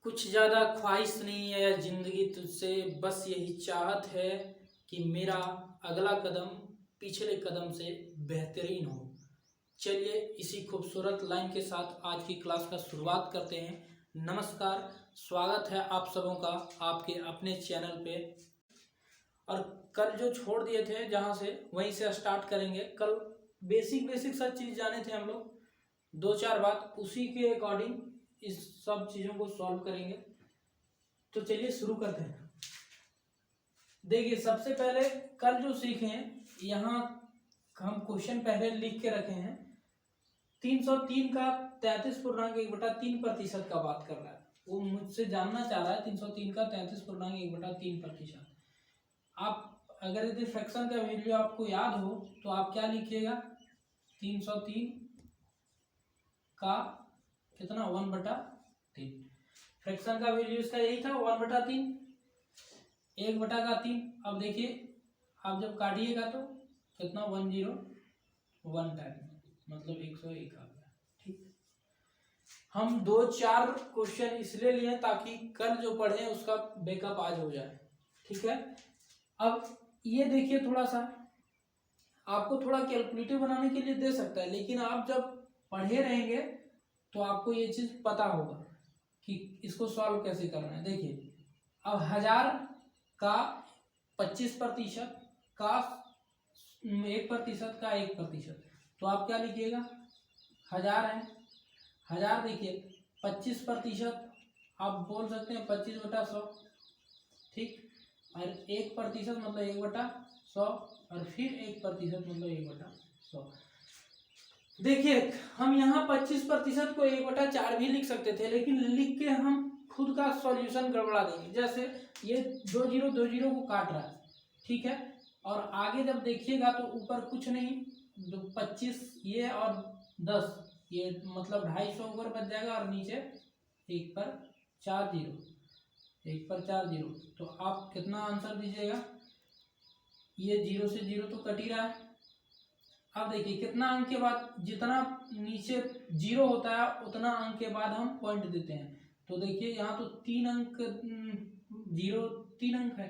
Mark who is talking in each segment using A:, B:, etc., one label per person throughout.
A: कुछ ज़्यादा ख्वाहिश नहीं है ज़िंदगी तुझसे, बस यही चाहत है कि मेरा अगला कदम पिछले कदम से बेहतरीन हो। चलिए इसी खूबसूरत लाइन के साथ आज की क्लास का शुरुआत करते हैं। नमस्कार, स्वागत है आप सबों का आपके अपने चैनल पे। और कल जो छोड़ दिए थे जहाँ से वहीं से स्टार्ट करेंगे। कल बेसिक सब चीज़ जाने थे हम लोग, दो चार बात उसी के अकॉर्डिंग इस सब चीज़ों को सॉल्व करेंगे। तो चलिए शुरू करते हैं। देखिए सबसे पहले कल जो सीखे हैं, यहाँ हम क्वेश्चन पहले लिख के रखे हैं। 303 का 33.1/3% का बात कर रहा है। वो मुझसे जानना चाह रहा है 303 का 33.1/3%। आप अगर यदि फ्रैक्शन का वैल्यू आपको याद हो तो आप क्या लिखिएगा, 303 का कितना 1/3। फ्रैक्शन का वैल्यू इसका यही था 1/3, 1/3। अब देखिए आप जब काटिएगा तो कितना 101 टाइम मतलब 101 आ गया। ठीक, हम दो चार क्वेश्चन इसलिए लिए ताकि कल जो पढ़े उसका बैकअप आज हो जाए। ठीक है, अब ये देखिए थोड़ा सा आपको थोड़ा कैलकुलेटिव बनाने के लिए दे सकता है, लेकिन आप जब पढ़े रहेंगे तो आपको ये चीज़ पता होगा कि इसको सॉल्व कैसे करना है। देखिए अब 1000 का 25% का 1% का 1%, तो आप क्या लिखिएगा, 1000 है। 1000 देखिए 25% आप बोल सकते हैं 25/100। ठीक, और 1% मतलब 1/100 और फिर 1% मतलब 1/100। देखिए हम यहाँ 25% को 1/4 भी लिख सकते थे, लेकिन लिख के हम खुद का सॉल्यूशन गड़बड़ा देंगे। जैसे ये 2 0 को काट रहा है, ठीक है, और आगे जब देखिएगा तो ऊपर कुछ नहीं, 25 ये और 10 ये मतलब 250 ऊपर बच जाएगा और नीचे 1 पर 4 0, 1 पर 4 0। तो आप कितना आंसर दीजिएगा, ये 0 से 0 तो कट ही रहा है। अब देखिए कितना अंक के बाद जितना नीचे 0 होता है उतना अंक के बाद हम पॉइंट देते हैं। तो देखिए यहाँ तो 3 अंक 0 3 अंक है,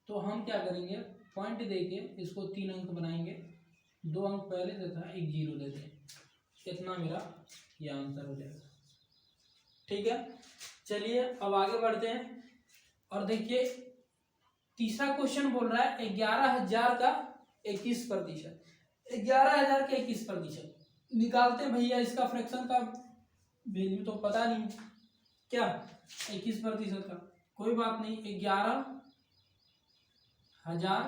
A: तो हम क्या करेंगे, पॉइंट देके इसको 3 अंक बनाएंगे, 2 अंक पहले तथा 1 0 देते हैं। कितना मेरा ये आंसर हो जाएगा। ठीक है, चलिए अब आगे बढ़ते हैं। और देखिए तीसरा क्वेश्चन बोल रहा है 11,000 का 21%। 11,000 के 21% निकालते भैया, इसका फ्रैक्शन का वैल्यू तो पता नहीं क्या 21% का, कोई बात नहीं। 11,000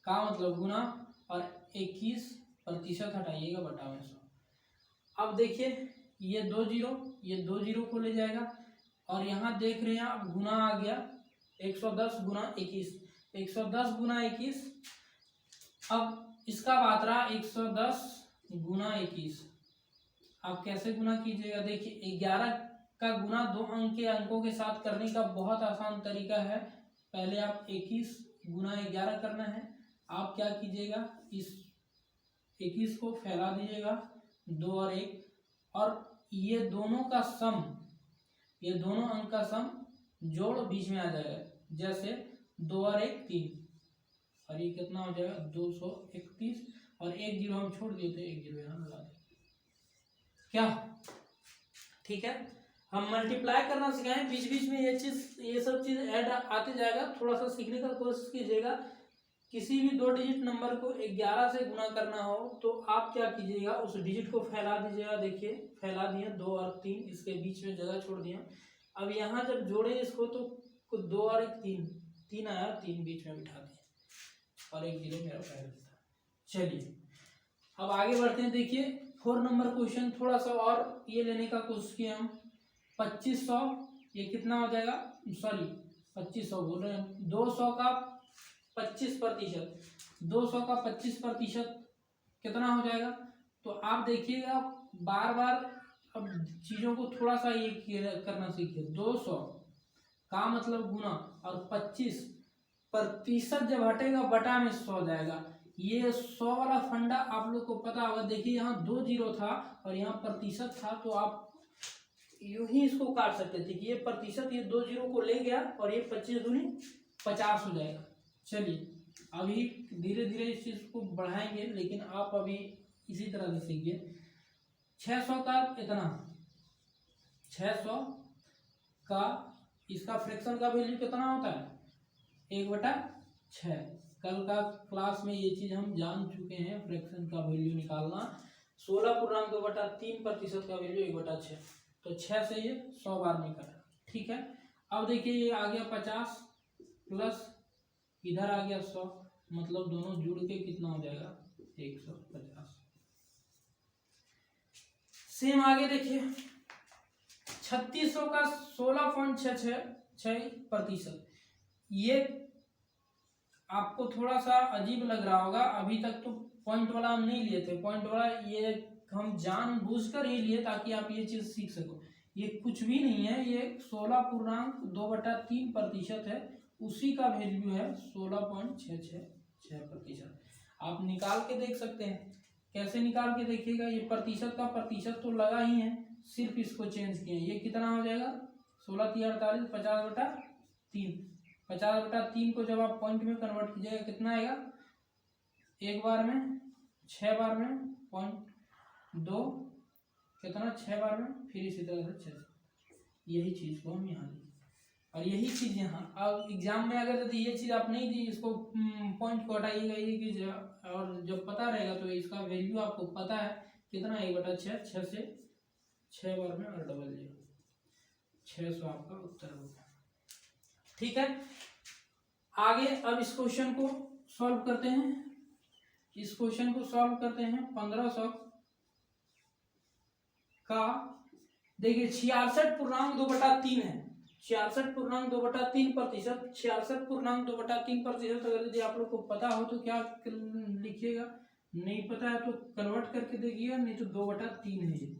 A: का मतलब गुना और 21% हटाइएगा बटा में 100। अब देखिए ये 2 0 ये 2 0 को ले जाएगा और यहाँ देख रहे हैं अब गुना आ गया 110 गुना 21, 110 गुना 21। अब इसका बात रहा 110 गुना 21। आप कैसे गुना कीजिएगा, देखिए 11 का गुना 2 अंक के अंकों के साथ करने का बहुत आसान तरीका है। पहले आप 21 गुना 11 करना है। आप क्या कीजिएगा, इस 21 को फैला दीजिएगा 2 और 1, और ये दोनों का सम, ये दोनों अंक का सम जोड़ बीच में आ जाएगा। जैसे 2 और 1 3, और ये कितना हो जाएगा 231, और 1 0 हम छोड़ दिए थे, 1 0 यहाँ लगा दें क्या। ठीक है, हम मल्टीप्लाई करना सिखाएं, बीच बीच में ये सब चीज ऐड आते जाएगा। थोड़ा सा सीखने का कोशिश कीजिएगा। किसी भी 2 डिजिट नंबर को 11 से गुना करना हो तो आप क्या कीजिएगा, उस डिजिट को फैला दीजिएगा। देखिए फैला दिए 2 और 3, इसके बीच में जगह छोड़ दिया। अब यहाँ जब जोड़े इसको तो 2 और 1 3 आया, 3 बीच में बिठा दिए और 1 0 मेरा पहले था। चलिए अब आगे बढ़ते हैं। देखिए 4 नंबर क्वेश्चन थोड़ा सा और ये लेने का कोशिश किया हम। 2500 ये कितना हो जाएगा, सॉरी 2500 बोल रहे हैं, 200 का 25%, 200 का 25% कितना हो जाएगा। तो आप देखिएगा बार बार अब चीज़ों को थोड़ा सा ये करना सीखिए। 200 का मतलब गुना और 25% जब हटेगा बटा में 100 जाएगा। ये 100 वाला फंडा आप लोग को पता होगा। देखिए यहाँ 2 0 था और यहाँ प्रतिशत था, तो आप यूं ही इसको काट सकते थे कि ये प्रतिशत, ये 2 जीरो को ले गया और ये 25 दूनी 50 हो जाएगा। चलिए अभी धीरे धीरे इस चीज को बढ़ाएंगे, लेकिन आप अभी इसी तरह से सीखिए। 600 का इतना, 600 का इसका फ्रैक्शन का वैल्यू कितना होता है, 1/6। कल का क्लास में ये चीज हम जान चुके हैं, फ्रैक्शन का वैल्यू निकालना। 16.2/3% का वैल्यू 1/6, तो 6 से ये 100 बार में कटा। ठीक है, अब देखिए ये आ गया 50 प्लस इधर आ गया 100, मतलब दोनों जुड़ के कितना हो जाएगा 150। सेम आगे देखिए 3600 का 16.66%। ये आपको थोड़ा सा अजीब लग रहा होगा, अभी तक तो पॉइंट वाला हम नहीं लिए थे। पॉइंट वाला ये हम जानबूझकर ही लिए ताकि आप ये चीज सीख सको। ये कुछ भी नहीं है, ये 16.2/3% है, उसी का वैल्यू है 16.666%। आप निकाल के देख सकते हैं। कैसे निकाल के देखिएगा, ये प्रतिशत का प्रतिशत तो लगा ही है, सिर्फ इसको चेंज किए। ये कितना हो जाएगा 16×3 = 50/3। 50/3 को जब आप पॉइंट में कन्वर्ट कीजिएगा कितना आएगा, एक बार में 6 बार में 0.2 कितना 6 बार में, फिर इसी तरह से 6। यही चीज को हम यहाँ लिखें और यही चीज यहाँ। अब एग्जाम में अगर यदि ये चीज आप नहीं दी, इसको पॉइंट को हटाइएगा ये कि और जब पता रहेगा तो इसका वैल्यू आपको पता है कितना, 1/6। 6 से 6 बार में और डबल 0, 600 आपका उत्तर होगा। ठीक है, आगे अब इस क्वेश्चन को सॉल्व करते हैं। इस क्वेश्चन को सॉल्व करते हैं। 1500 का देखिए 66.2/3 है। 66.2/3%। 66.2/3% अगर यदि आप लोग को पता हो तो क्या लिखिएगा, नहीं पता है तो कन्वर्ट करके देखिएगा, नहीं तो 2/3 है ये।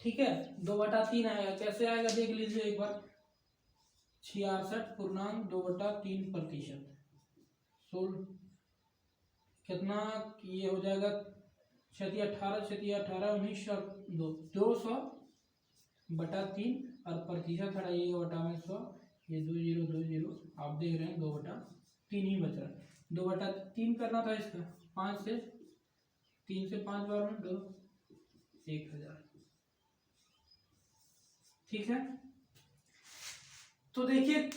A: ठीक है, 2/3 आएगा। कैसे आएगा देख लीजिए एक बार। 66.2/3% सोल्व कितना, ये हो जाएगा 18 19 और 200/3 और प्रतिशत हटाइएगा बटा में 100, ये 2 0 2 0 आप देख रहे हैं 2/3 ही बच रहा है। 2/3 करना था इसका, 5 से 3 से 5 बार में 2 1000। ठीक है, तो देखिए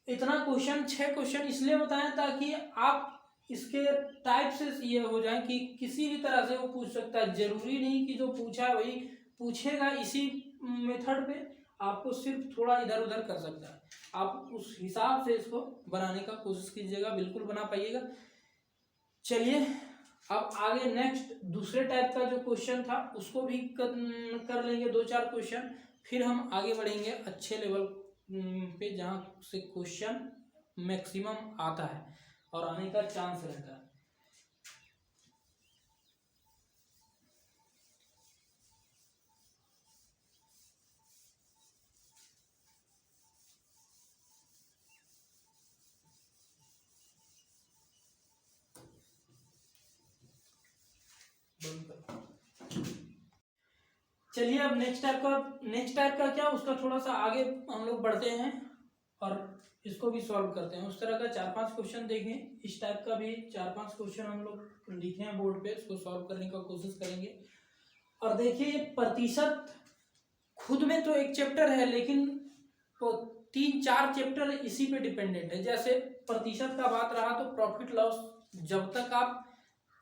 A: इतना क्वेश्चन, 6 क्वेश्चन इसलिए बताएं ताकि आप इसके टाइप से ये हो जाए कि किसी भी तरह से वो पूछ सकता है। जरूरी नहीं कि जो पूछा है वही पूछेगा इसी मेथड पे, आपको सिर्फ थोड़ा इधर उधर कर सकता है। आप उस हिसाब से इसको बनाने का कोशिश कीजिएगा, बिल्कुल बना पाइएगा। चलिए अब आगे नेक्स्ट दूसरे टाइप का जो क्वेश्चन था उसको भी कर लेंगे 2-4 क्वेश्चन, फिर हम आगे बढ़ेंगे अच्छे लेवल पे जहाँ से क्वेश्चन मैक्सिमम आता है और आने का चांस रहता है। चलिए अब नेक्स्ट टाइप का क्या, उसका थोड़ा सा आगे हम लोग बढ़ते हैं और इसको भी सॉल्व करते हैं। उस तरह का 4-5 क्वेश्चन देखें, इस टाइप का भी 4-5 क्वेश्चन हम लोग लिखे हैं बोर्ड पे, इसको सॉल्व करने का कोशिश करेंगे। और देखिए ये प्रतिशत खुद में तो एक चैप्टर है, लेकिन तो 3-4 चैप्टर इसी पे डिपेंडेंट है। जैसे प्रतिशत का बात रहा तो प्रॉफिट लॉस, जब तक आप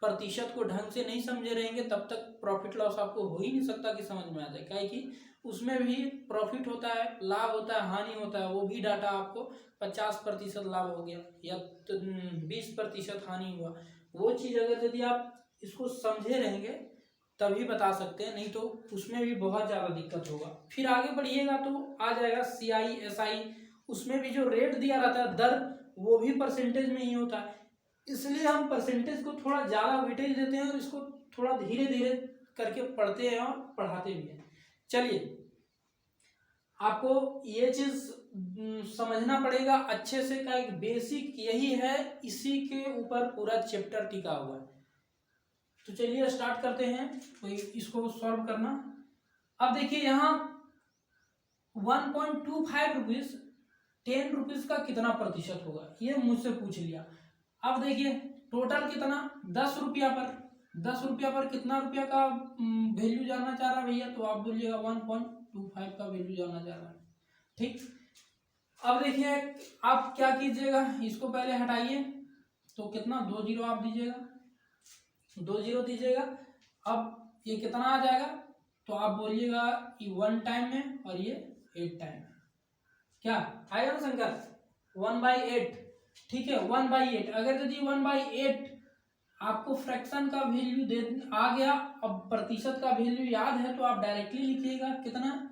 A: प्रतिशत को ढंग से नहीं समझे रहेंगे तब तक प्रॉफिट लॉस आपको हो ही नहीं सकता कि समझ में आ जाए। क्या है कि उसमें भी प्रॉफिट होता है, लाभ होता है, हानि होता है। वो भी डाटा आपको 50% लाभ हो गया या 20% हानि हुआ, वो चीज़ अगर यदि आप इसको समझे रहेंगे तभी बता सकते हैं, नहीं तो उसमें भी बहुत ज़्यादा दिक्कत होगा। फिर आगे बढ़िएगा तो आ जाएगा CI SI, उसमें भी जो रेट दिया रहता है दर, वो भी परसेंटेज में ही होता है। इसलिए हम परसेंटेज को थोड़ा ज़्यादा वेटेज देते हैं और इसको थोड़ा धीरे धीरे करके पढ़ते हैं और पढ़ाते भी हैं। चलिए आपको ये चीज़ समझना पड़ेगा अच्छे से, का एक बेसिक यही है, इसी के ऊपर पूरा चैप्टर टिका हुआ है। तो चलिए स्टार्ट करते हैं तो इसको सॉल्व करना। अब देखिए यहाँ 1.25 रुपीज 10 रुपीज का कितना प्रतिशत होगा, ये मुझसे पूछ लिया। अब देखिए टोटल कितना 10 रुपया पर कितना रुपया का वैल्यू जानना चाह रहा है भैया, तो आप बोलिएगा 1.25 का वैल्यू जानना चाह रहा है। ठीक, अब देखिए आप क्या कीजिएगा, इसको पहले हटाइए तो कितना 2 जीरो आप दीजिएगा, 2 जीरो दीजिएगा। अब ये कितना आ जाएगा, तो आप बोलिएगा ये 1 टाइम में और ये 8 टाइम में, क्या आएगा ना शंकर 1/8। ठीक है 1/8। अगर यदि 1/8 आपको फ्रैक्शन का वैल्यू दे आ गया, अब प्रतिशत का वैल्यू याद है तो आप डायरेक्टली लिखिएगा कितना,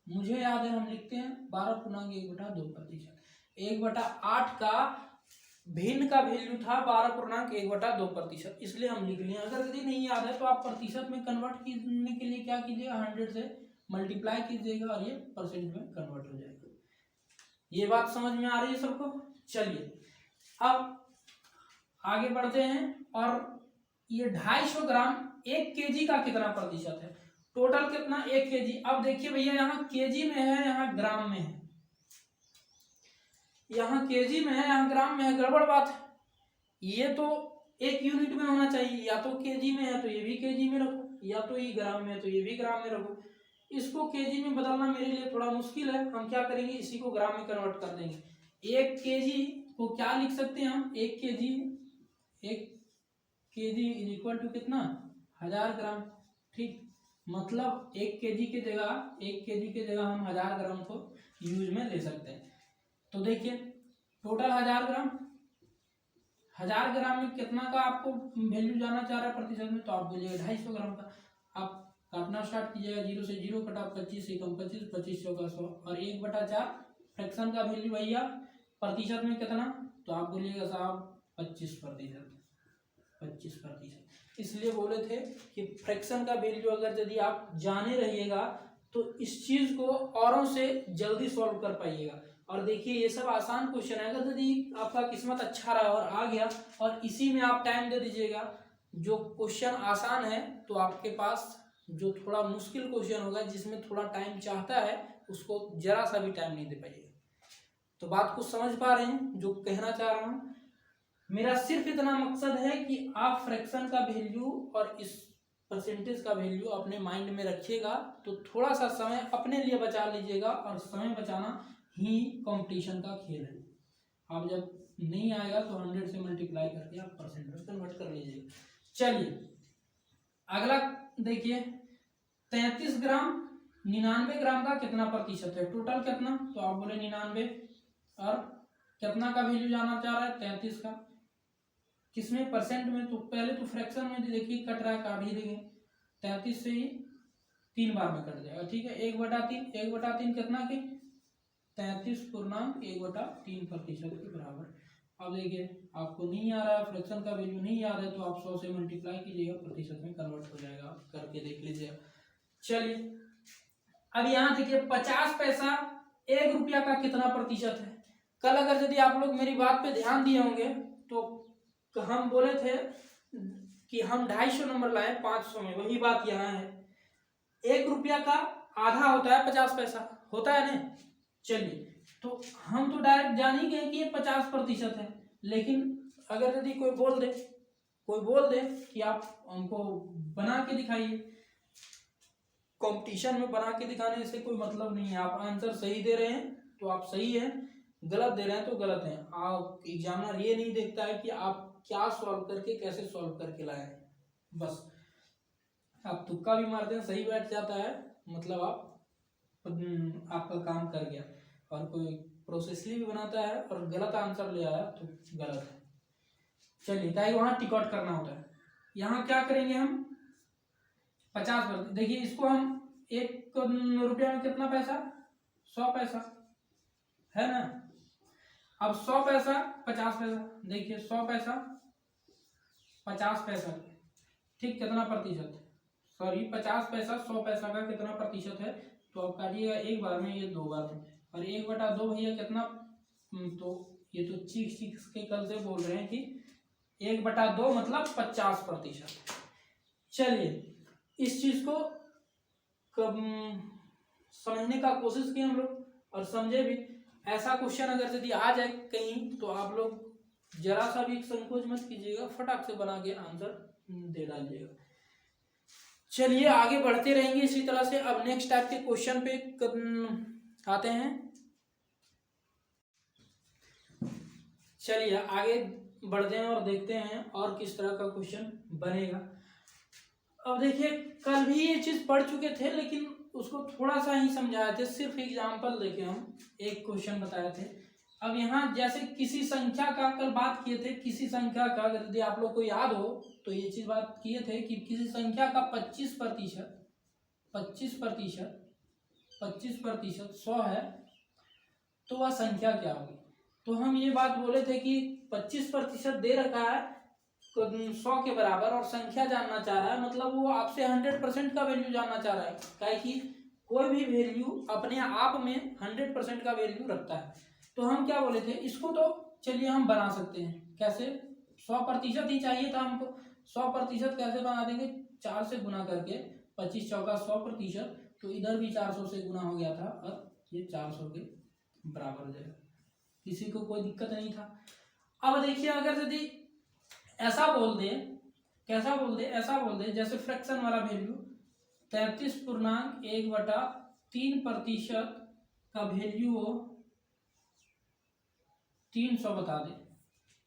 A: मुझे याद है हम लिखते हैं 12.1/2%। 1/8 का भिन्न का वैल्यू था 12.1/2%, इसलिए हम लिख लिए। अगर यदि नहीं याद है तो आप प्रतिशत में कन्वर्ट करने के लिए क्या कीजिएगा, 100 से मल्टीप्लाई कीजिएगा और ये परसेंट में कन्वर्ट हो जाएगा। ये बात समझ में आ रही है सबको। चलिए अब आगे बढ़ते हैं, और ये 250 ग्राम 1 केजी का कितना प्रतिशत है, टोटल कितना 1 केजी। अब देखिए भैया यहाँ केजी में है, यहाँ ग्राम में है, यहाँ केजी में है, यहाँ ग्राम में है, गड़बड़ बात है। ये तो एक यूनिट में होना चाहिए, या तो केजी में है तो ये भी केजी में रखो, या तो ये ग्राम में है तो ये भी ग्राम में रखो। इसको केजी में बदलना मेरे लिए थोड़ा मुश्किल है, हम क्या करेंगे इसी को ग्राम में कन्वर्ट कर देंगे। 1 केजी को क्या लिख सकते हैं हम, 1 केजी इज इक्वल टू कितना 1000 ग्राम। ठीक, मतलब 1 केजी के जगह हम 1000 ग्राम को यूज में ले सकते हैं। तो देखिए टोटल 1000 ग्राम में कितना का आपको वैल्यू जाना चाह रहा है प्रतिशत में, तो आप बोलिएगा 250 ग्राम का। आप काटना स्टार्ट कीजिएगा, 0 से 0 कटा, 25 से कम 25, 25 का 100 और 1/4 फ्रैक्शन का वैल्यू भैया प्रतिशत में कितना, तो आप बोलिएगा साहब 25%। इसलिए बोले थे कि फ्रैक्शन का वैल्यू अगर यदि आप जाने रहिएगा तो इस चीज को औरों से जल्दी सॉल्व कर पाइएगा। और देखिए ये सब आसान क्वेश्चन है, अगर यदि आपका किस्मत अच्छा रहा और आ गया और इसी में आप टाइम दे दीजिएगा, जो क्वेश्चन आसान है तो आपके पास जो थोड़ा मुश्किल क्वेश्चन होगा जिसमें थोड़ा टाइम चाहता है उसको जरा सा भी टाइम नहीं दे पाइएगा। तो बात को समझ पा रहे हैं जो कहना चाह रहा हूं, मेरा सिर्फ इतना मकसद है कि आप फ्रैक्शन का वैल्यू और इस परसेंटेज का वैल्यू अपने माइंड में रखिएगा, तो थोड़ा सा समय अपने लिए बचा लीजिएगा, और समय बचाना ही कंपटीशन का खेल है। आप जब नहीं आएगा तो 100 से मल्टीप्लाई करके आप परसेंट में कन्वर्ट कर लीजिएगा। चलिए अगला देखिए 33 ग्राम 99 ग्राम का कितना प्रतिशत है, टोटल कितना, तो आप बोले 99 और कितना का वैल्यू जाना चाह रहा है 33 का, किसमें परसेंट में, तो पहले तो फ्रैक्शन में देखिए कट रहा है, काट ही देंगे 33 से ही 3 बार में कट जाएगा। ठीक है 1/3 कितना की 33.1/3% के बराबर। अब देखिए आपको नहीं आ रहा है फ्रैक्शन का वैल्यू नहीं याद है तो आप 100 से मल्टीप्लाई कीजिएगा, प्रतिशत में कन्वर्ट हो जाएगा, करके देख लीजिएगा। चलिए अब यहाँ देखिए 50 पैसा 1 रुपया का कितना प्रतिशत है। कल अगर यदि आप लोग मेरी बात पे ध्यान दिए होंगे तो हम बोले थे कि हम 250 नंबर लाए 500 में, वही बात यहाँ है। 1 रुपया का आधा होता है 50 पैसा, होता है ना। चलिए तो हम तो डायरेक्ट जान ही गए कि ये 50% है, लेकिन अगर यदि कोई बोल दे कि आप हमको बना के दिखाइए, कंपटीशन में बना के दिखाने से कोई मतलब नहीं है। आप आंसर सही दे रहे हैं तो आप सही हैं, गलत दे रहे हैं तो गलत हैं। आप एग्जामिनर ये नहीं देखता है कि आप क्या सॉल्व करके कैसे सॉल्व करके लाए हैं, बस आप तुक्का भी मारते हैं सही बैठ जाता है, मतलब आपका काम कर गया। और कोई प्रोसेसली भी बनाता है और गलत आंसर ले आया तो गलत है। चलिए ताकि वहां टिक आउट करना होता है। यहाँ क्या करेंगे हम 50%, देखिए इसको हम 1 रुपया में कितना पैसा 100 पैसा है ना। अब 100 पैसा 50 पैसा, देखिए 100 पैसा 50 पैसा, ठीक कितना प्रतिशत, सॉरी 50 पैसा 100 पैसा का कितना प्रतिशत है, तो आप काटिएगा 1 बार में, ये 2 बार में, और 1/2 भैया कितना, तो ये तो चीख के कल से बोल रहे हैं कि 1/2 मतलब 50%। चलिए इस चीज को समझने का कोशिश किए हम लोग और समझे भी। ऐसा क्वेश्चन अगर यदि आ जाए कहीं तो आप लोग जरा सा भी संकोच मत कीजिएगा, फटाक से बना के आंसर दे डालिएगा। चलिए आगे बढ़ते रहेंगे इसी तरह से। अब नेक्स्ट टाइप के क्वेश्चन पे आते हैं। चलिए आगे बढ़ते हैं और देखते हैं और किस तरह का क्वेश्चन बनेगा। अब देखिए कल भी ये चीज पढ़ चुके थे लेकिन उसको थोड़ा सा ही समझाए थे, सिर्फ एग्जाम्पल देके हम एक क्वेश्चन बताए थे। अब यहाँ जैसे किसी संख्या का कल बात किए थे, किसी संख्या का अगर यदि आप लोग को याद हो तो ये चीज बात किए थे कि किसी संख्या का 25% 100 है तो वह संख्या क्या होगी। तो हम ये बात बोले थे कि 25% दे रखा है 100 के बराबर और संख्या जानना चाह रहा है, मतलब वो आपसे 100% का वैल्यू जानना चाह रहा है। काहे कि कोई भी वैल्यू अपने आप में 100% का वैल्यू रखता है। तो हम क्या बोले थे, इसको तो चलिए हम बना सकते हैं। कैसे? 100% ही चाहिए था हमको। 100% कैसे बना देंगे? 4 से गुना करके 25 चौका 100%, तो इधर भी 400 से गुना हो गया था और ये 400 के बराबर हो जाएगा। किसी को कोई दिक्कत नहीं था। अब देखिए अगर यदि ऐसा बोल दे, कैसा बोल दे, ऐसा बोल दे जैसे फ्रैक्शन वाला वैल्यू 33.1/3% का वैल्यू हो 300 बता दे।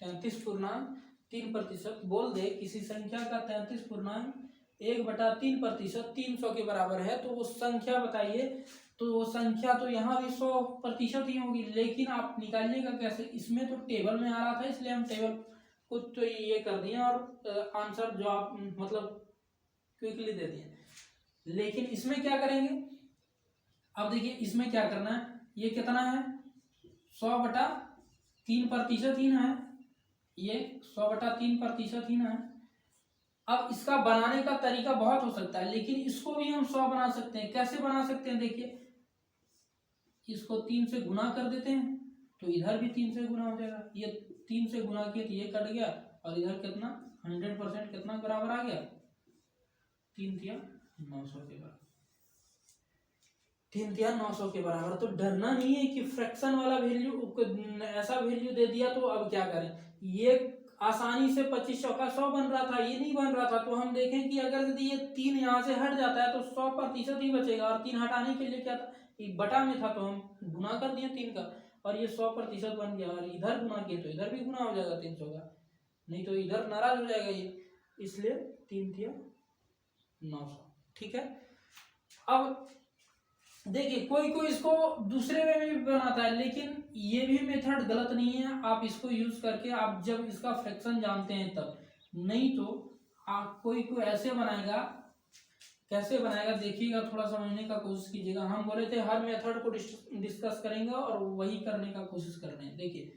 A: 33.3% बोल दे किसी संख्या का 33.1/3% 300 के बराबर है, तो वो संख्या बताइए। तो वो संख्या तो यहाँ भी 100% ही होगी, लेकिन आप निकालिएगा कैसे? इसमें तो टेबल में आ रहा था इसलिए हम टेबल को तो ये कर दिए और आंसर जो आप मतलब क्विकली दे दिए। लेकिन इसमें क्या करेंगे? अब देखिए इसमें क्या करना है, ये कितना है 100/3% ही ना है, ये 100/3% ही ना है। अब इसका बनाने का तरीका बहुत हो सकता है, लेकिन इसको भी हम 100 बना सकते हैं। कैसे बना सकते हैं? देखिए इसको 3 से गुना कर देते हैं तो इधर भी 3 से गुना हो जाएगा। ये 3 से गुना किए तो ये कट गया और इधर कितना 100% कितना बराबर आ गया 3 तिया 900 के बराबर। 3 तिया 900 के बराबर। तो डरना नहीं है कि फ्रैक्शन वाला वैल्यू ऐसा वैल्यू दे दिया तो अब क्या करें। ये आसानी से 25 चौका 100 बन रहा था, ये नहीं बन रहा था। तो हम देखें कि अगर यदि ये 3 यहाँ से हट जाता है तो 100% ही बचेगा और 3 हटाने के लिए क्या था, एक बटा में था तो हम गुना कर दिए 3 का और ये 100% बन गया। और इधर गुना किए तो इधर भी गुना हो जाएगा 300 का, नहीं तो इधर नाराज हो जाएगा ये, इसलिए 3 तिया 900। ठीक है। अब देखिए कोई कोई इसको दूसरे में भी बनाता है, लेकिन ये भी मेथड गलत नहीं है। आप इसको यूज करके आप जब इसका फ्रैक्शन जानते हैं तब, नहीं तो आप कोई ऐसे बनाएगा। कैसे बनाएगा देखिएगा, थोड़ा समझने का कोशिश कीजिएगा। हम बोले थे हर मेथड को डिस्कस करेंगे और वही करने का कोशिश कर रहे हैं। देखिए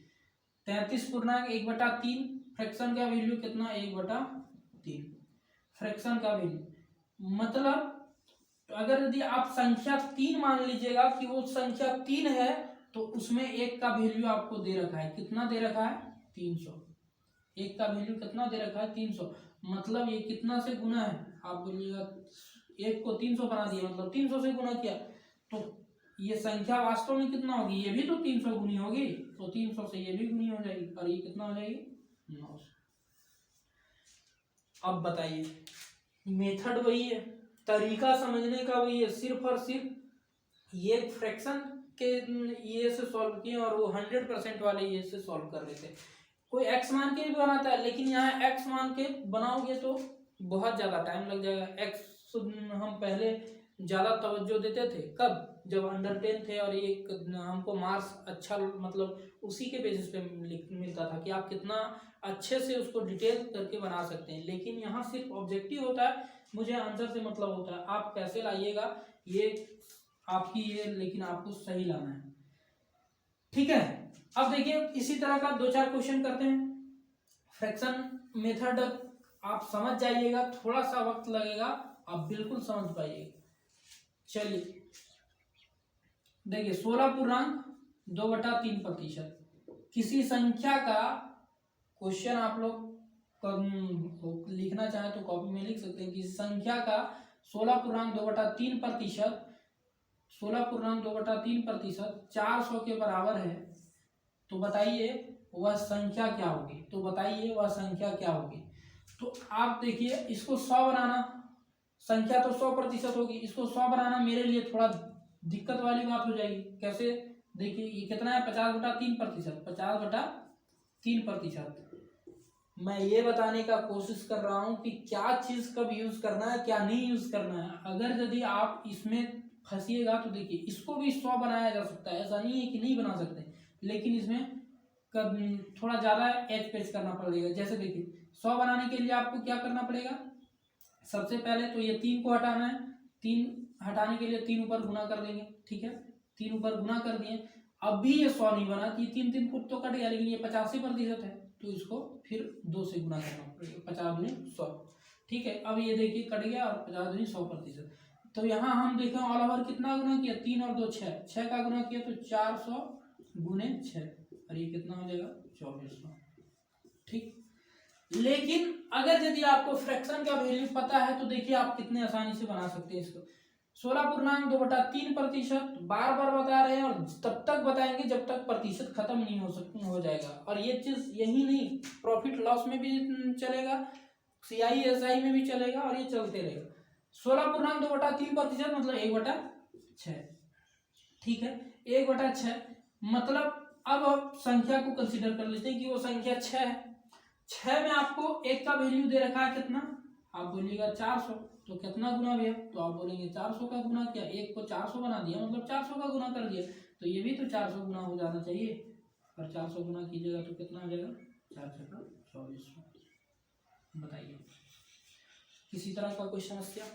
A: 33.1/3 फ्रैक्शन का वैल्यू कितना 1/3 फ्रैक्शन का वैल्यू। मतलब अगर यदि आप संख्या 3 मान लीजिएगा कि वो संख्या 3 है तो उसमें 1 का वैल्यू आपको दे रखा है। कितना दे रखा है 300। 1 का वैल्यू कितना दे रखा है 300। मतलब ये कितना से गुना है आप बोलिएगा, 1 को 300 बना दिया मतलब 300 से गुना किया तो ये संख्या वास्तव में कितना होगी, ये भी तो 300 गुनी होगी, तो 300 से ये भी गुनी हो जाएगी और ये कितना हो जाएगी 900। अब बताइए मेथड वही है, तरीका समझने का वही है, सिर्फ और सिर्फ ये फ्रैक्शन के ये से सॉल्व किए और वो 100% वाले ये से सॉल्व कर रहे थे। कोई एक्स मान के भी बनाता है, लेकिन यहाँ एक्स मान के बनाओगे तो बहुत ज़्यादा टाइम लग जाएगा। एक्स हम पहले ज़्यादा तवज्जो देते थे कब, जब अंडर 10 थे और एक हमको मार्क्स अच्छा मतलब उसी के बेसिस पे मिलता था कि आप कितना अच्छे से उसको डिटेल करके बना सकते हैं। लेकिन यहाँ सिर्फ ऑब्जेक्टिव होता है, मुझे आंसर से मतलब होता है। आप कैसे लाइएगा ये आपकी ये, लेकिन आपको सही लाना है। ठीक है। अब देखिए इसी तरह का 2-4 क्वेश्चन करते हैं। फ्रैक्शन मेथड आप समझ जाइएगा, थोड़ा सा वक्त लगेगा, आप बिल्कुल समझ पाइएगा। चलिए देखिए 16.2/3% किसी संख्या का क्वेश्चन आप लोग लिखना चाहे तो कॉपी में लिख सकते हैं। किसी संख्या का 16.2/3% 16.2/3% 400 के बराबर है, तो बताइए वह संख्या क्या होगी। तो बताइए वह संख्या क्या होगी। तो आप देखिए इसको 100 बनाना, संख्या तो 100% होगी, इसको 100 बनाना मेरे लिए थोड़ा दिक्कत वाली बात हो जाएगी। कैसे, देखिए ये कितना है 50/3%, 50/3%। मैं ये बताने का कोशिश कर रहा हूं कि क्या चीज कब यूज करना है, क्या नहीं यूज करना है। अगर यदि आप इसमें फंसिएगा तो देखिए इसको भी 100 बनाया जा सकता है, ऐसा नहीं है कि नहीं बना सकते, लेकिन इसमें कब थोड़ा ज्यादा एच पेच करना पड़ेगा। जैसे देखिए 100 बनाने के लिए आपको क्या करना पड़ेगा, सबसे पहले तो ये 3 को हटाना है, 3 हटाने के लिए 3 ऊपर गुना कर देंगे, ठीक है, 3 ऊपर गुना कर दिए। अब भी ये 100 नहीं बना कि 3 खुद तो कट गया, लेकिन ये 85% है, तो इसको फिर 2 से गुना करना पड़ेगा, 50 दूनी 100, ठीक है। अब ये देखिए कट गया और 50 दूनी 100%। तो यहाँ हम देखें ऑल ओवर कितना गुना किया, 3 और 2 6, 6 का गुना किया तो 400 गुने 6, और ये कितना हो जाएगा 2400, ठीक। लेकिन अगर यदि आपको फ्रैक्शन का वैल्यू पता है तो देखिए आप कितने आसानी से बना सकते हैं इसको। 16.2/3% बार बार बता रहे हैं और तब तक बताएंगे जब तक प्रतिशत खत्म नहीं हो जाएगा। और ये चीज यही नहीं, प्रॉफिट लॉस में भी चलेगा, CISI में भी चलेगा, और ये चलते रहेगा। 16.2/3% मतलब 1/6, ठीक है, 1/6 मतलब अब आप संख्या को कंसीडर कर लेते हैं कि वो संख्या 6 है। 6 में आपको एक का वैल्यू दे रखा है कितना, आप बोलिएगा 400, तो कितना गुना भैया, तो आप बोलेंगे 400 का गुना किया, एक को 400 बना दिया मतलब 400 का गुना कर दिया, तो ये भी तो 400 गुना हो जाना चाहिए, और 400 गुना कीजिएगा तो कितना हो जाएगा 4×4 2400। बताइए किसी तरह का कोई समस्या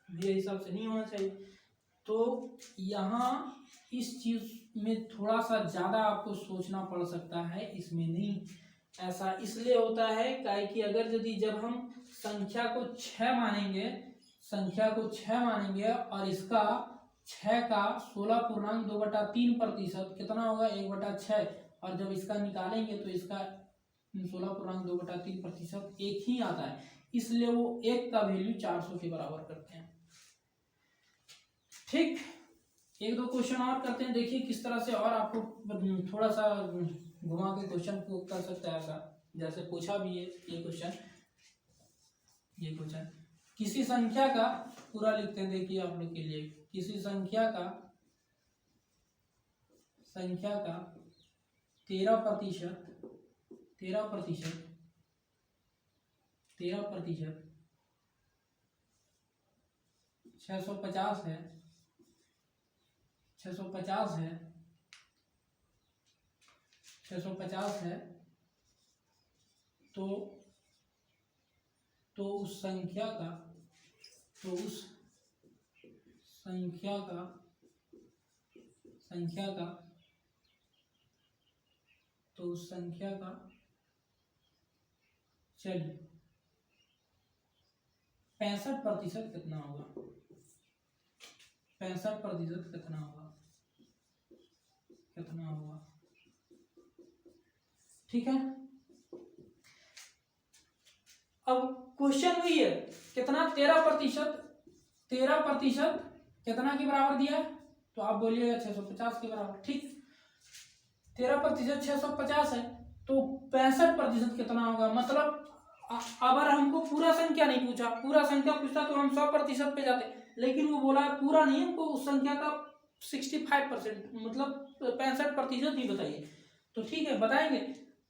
A: मेरे हिसाब से नहीं होना चाहिए। तो यहाँ इस चीज में थोड़ा सा ज्यादा आपको सोचना पड़ सकता है, इसमें नहीं। ऐसा इसलिए होता है कि अगर यदि जब हम संख्या को 6 मानेंगे, संख्या को 6 मानेंगे और इसका 6 का 16.2/3% कितना होगा 1/6, और जब इसका निकालेंगे तो इसका 16.2/3% एक ही आता है, इसलिए वो एक का वैल्यू 400 के बराबर करते हैं, ठीक। एक दो क्वेश्चन और करते हैं, देखिए किस तरह से और आपको थोड़ा सा घुमा के क्वेश्चन को कर सकता है। ऐसा जैसे पूछा भी है ये क्वेश्चन किसी संख्या का पूरा लिखते हैं, देखिए आप लोग के लिए, किसी संख्या का 13% 650 है, 650 है, तो उस संख्या का चलिए 65% कितना होगा, 65% कितना होगा, ठीक है। अब क्वेश्चन वही है कितना 13% कितना के बराबर दिया है, तो आप बोलिएगा 650 के बराबर, ठीक। 13% 650 है, तो 65% कितना होगा, मतलब अगर हमको पूरा संख्या नहीं पूछा, पूरा संख्या पूछता तो हम 100% पे जाते, लेकिन वो बोला पूरा नहीं, हमको उस संख्या का 65% मतलब 65% ही बताइए, तो ठीक है बताएंगे।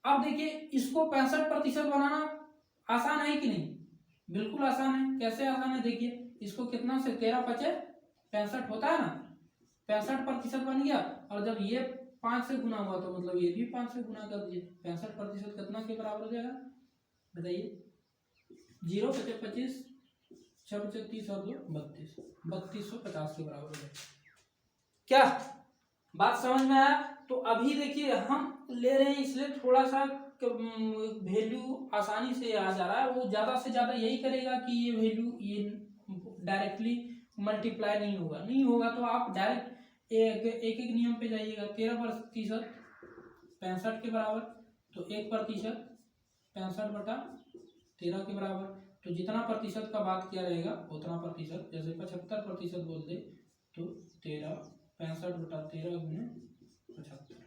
A: अब देखिए इसको 65% बनाना आसान है कि नहीं, बिल्कुल आसान है। कैसे आसान है, देखिए इसको कितना से 13×5 = 65 होता है ना, 65% बन गया, और जब ये 5 से गुना हुआ तो मतलब ये भी 5 से गुना कर दीजिए, 65% कितना के बराबर हो जाएगा बताइए, 0 × 25 6 × 30 और 2 32 3250 के बराबर हो जाएगा। क्या बात समझ में आया? तो अभी देखिए हम ले रहे हैं इसलिए थोड़ा सा वैल्यू आसानी से आ जा रहा है, वो ज्यादा से ज्यादा यही करेगा कि ये वैल्यू ये डायरेक्टली मल्टीप्लाई नहीं होगा, तो आप डायरेक्ट एक नियम पे जाइएगा। 13% 65 के बराबर, तो 1% 65/13 के बराबर, तो जितना प्रतिशत का बात किया रहेगा उतना प्रतिशत, जैसे 75% बोल दे तो 65/13 गुने 75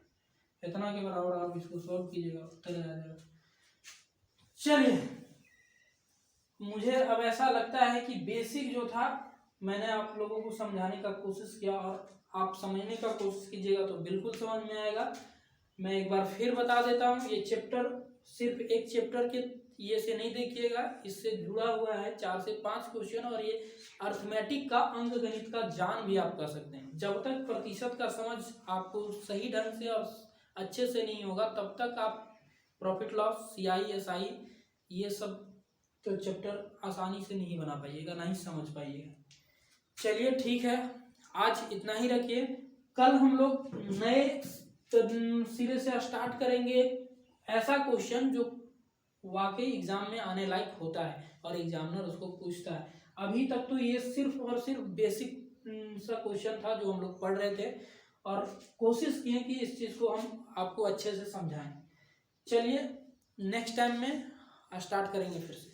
A: इतना के बराबर आप इसको सॉल्व कीजिएगा, उत्तर आ जाएगा। चलिए, मुझे अब ऐसा लगता है कि बेसिक जो था मैंने आप लोगों को समझाने का कोशिश किया और आप समझने का कोशिश कीजिएगा तो बिल्कुल समझ में आएगा। मैं एक बार फिर बता देता हूँ, ये चैप्टर सिर्फ एक चैप्टर के ये से नहीं देखिएगा, इससे जुड़ा हुआ है 4 से 5 क्वेश्चन और ये अर्थमेटिक का अंक गणित का ज्ञान भी आप कर सकते हैं। जब तक प्रतिशत का समझ आपको सही ढंग से और अच्छे से नहीं होगा तब तक आप प्रॉफिट लॉस, CI SI ये सब तो चैप्टर आसानी से नहीं बना पाइएगा, ना ही समझ पाइएगा। चलिए ठीक है, आज इतना ही रखिए। कल हम लोग नए सिरे से स्टार्ट करेंगे ऐसा क्वेश्चन जो वाकई एग्जाम में आने लायक होता है और एग्जामिनर उसको पूछता है। अभी तक तो ये सिर्फ और सिर्फ बेसिक सा क्वेश्चन था जो हम लोग पढ़ रहे थे और कोशिश किए कि इस चीज़ को हम आपको अच्छे से समझाएं। चलिए नेक्स्ट टाइम में स्टार्ट करेंगे फिर से।